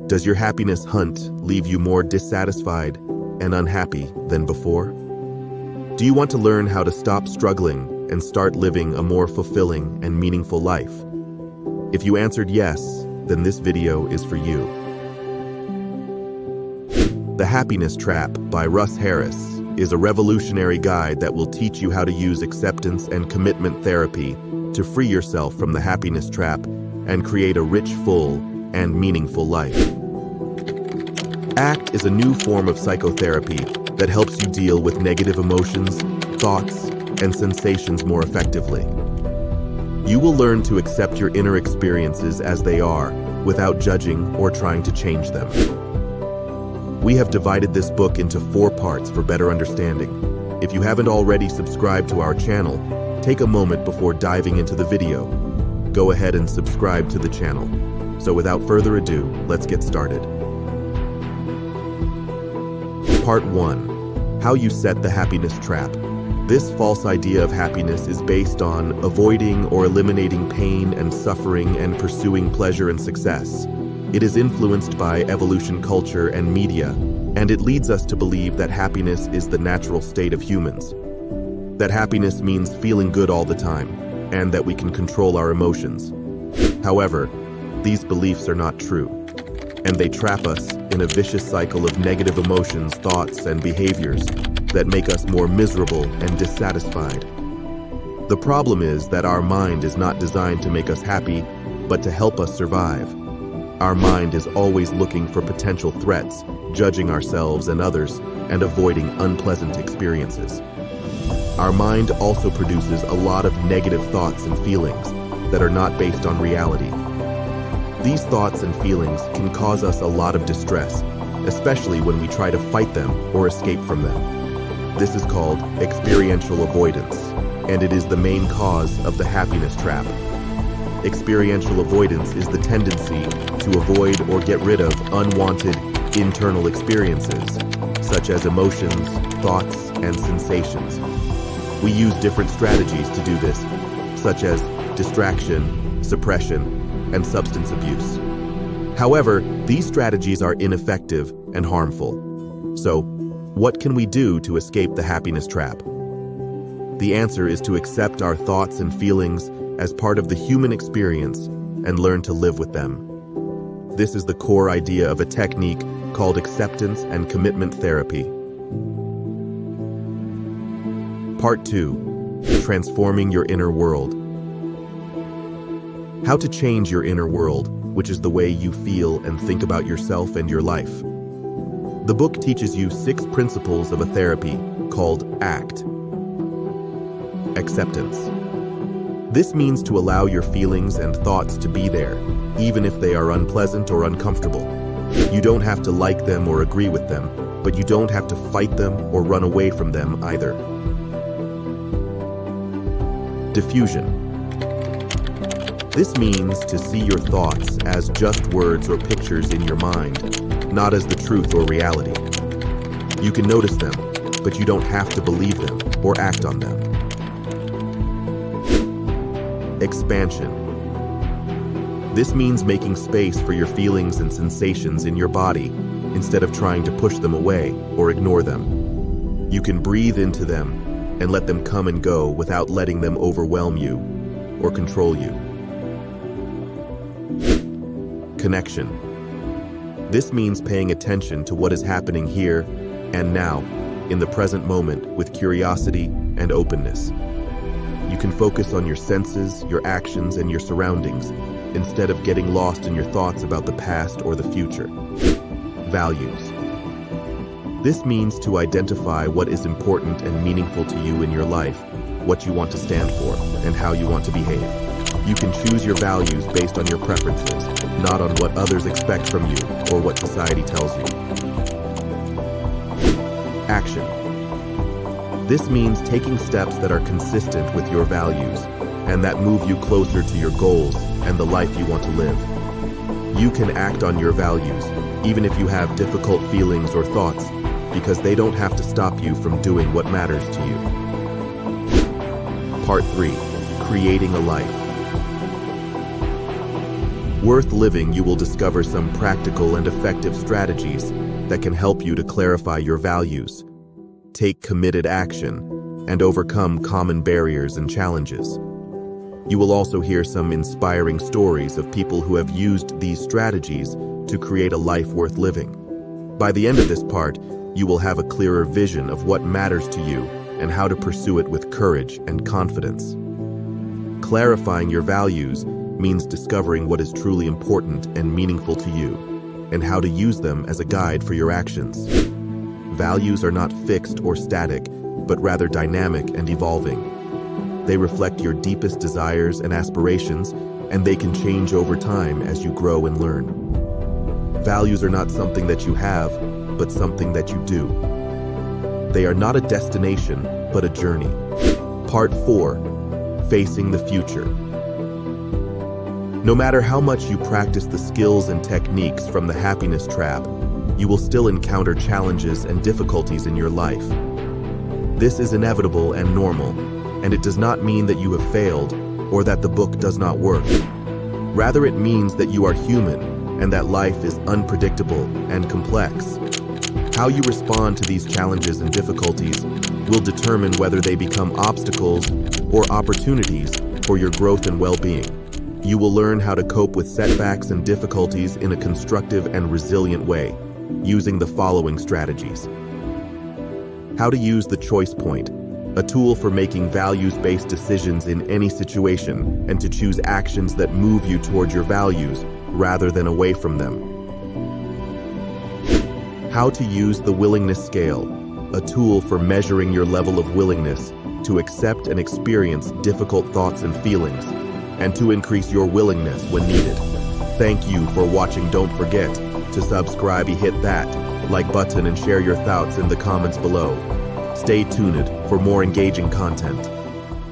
Does your happiness hunt leave you more dissatisfied and unhappy than before? Do you want to learn how to stop struggling and start living a more fulfilling and meaningful life? If you answered yes, then this video is for you. The Happiness Trap by Russ Harris is a revolutionary guide that will teach you how to use acceptance and commitment therapy to free yourself from the happiness trap and create a rich, full, and meaningful life. ACT is a new form of psychotherapy that helps you deal with negative emotions, thoughts, and sensations more effectively. You will learn to accept your inner experiences as they are without judging or trying to change them. We have divided this book into 4 parts for better understanding. If you haven't already subscribed to our channel, take a moment before diving into the video. Go ahead and subscribe to the channel. So without further ado, let's get started. Part 1. How you set the happiness trap. This false idea of happiness is based on avoiding or eliminating pain and suffering and pursuing pleasure and success. It is influenced by evolution culture and media, and it leads us to believe that happiness is the natural state of humans. That happiness means feeling good all the time, and that we can control our emotions. However, these beliefs are not true, and they trap us in a vicious cycle of negative emotions, thoughts, and behaviors that make us more miserable and dissatisfied. The problem is that our mind is not designed to make us happy, but to help us survive. Our mind is always looking for potential threats, judging ourselves and others, and avoiding unpleasant experiences. Our mind also produces a lot of negative thoughts and feelings that are not based on reality. These thoughts and feelings can cause us a lot of distress, especially when we try to fight them or escape from them. This is called experiential avoidance, and it is the main cause of the happiness trap. Experiential avoidance is the tendency to avoid or get rid of unwanted internal experiences, such as emotions, thoughts, and sensations. We use different strategies to do this, such as distraction, suppression, and substance abuse. However, these strategies are ineffective and harmful. So, what can we do to escape the happiness trap? The answer is to accept our thoughts and feelings as part of the human experience and learn to live with them. This is the core idea of a technique called acceptance and commitment therapy. Part 2. Transforming your inner world. How to change your inner world, which is the way you feel and think about yourself and your life. The book teaches you 6 principles of a therapy called ACT. Acceptance. This means to allow your feelings and thoughts to be there, even if they are unpleasant or uncomfortable. You don't have to like them or agree with them, but you don't have to fight them or run away from them either. Diffusion. This means to see your thoughts as just words or pictures in your mind, not as the truth or reality. You can notice them, but you don't have to believe them or act on them. Expansion. This means making space for your feelings and sensations in your body instead of trying to push them away or ignore them. You can breathe into them and let them come and go without letting them overwhelm you or control you. Connection. This means paying attention to what is happening here and now, in the present moment, with curiosity and openness. You can focus on your senses, your actions, and your surroundings, instead of getting lost in your thoughts about the past or the future. Values. This means to identify what is important and meaningful to you in your life, what you want to stand for, and how you want to behave. You can choose your values based on your preferences, not on what others expect from you or what society tells you. Action. This means taking steps that are consistent with your values and that move you closer to your goals and the life you want to live. You can act on your values, even if you have difficult feelings or thoughts, because they don't have to stop you from doing what matters to you. Part 3. Creating a life. Worth Living, you will discover some practical and effective strategies that can help you to clarify your values, take committed action, and overcome common barriers and challenges. You will also hear some inspiring stories of people who have used these strategies to create a life worth living. By the end of this part, you will have a clearer vision of what matters to you and how to pursue it with courage and confidence. Clarifying your values means discovering what is truly important and meaningful to you, and how to use them as a guide for your actions. Values are not fixed or static, but rather dynamic and evolving. They reflect your deepest desires and aspirations, and they can change over time as you grow and learn. Values are not something that you have, but something that you do. They are not a destination, but a journey. Part 4. Facing the future. No matter how much you practice the skills and techniques from the happiness trap, you will still encounter challenges and difficulties in your life. This is inevitable and normal, and it does not mean that you have failed or that the book does not work. Rather, it means that you are human and that life is unpredictable and complex. How you respond to these challenges and difficulties will determine whether they become obstacles or opportunities for your growth and well-being. You will learn how to cope with setbacks and difficulties in a constructive and resilient way, using the following strategies. How to use the choice point, a tool for making values-based decisions in any situation and to choose actions that move you toward your values rather than away from them. How to use the willingness scale, a tool for measuring your level of willingness to accept and experience difficult thoughts and feelings, and to increase your willingness when needed. Thank you for watching. Don't forget to subscribe, hit that like button, and share your thoughts in the comments below. Stay tuned for more engaging content.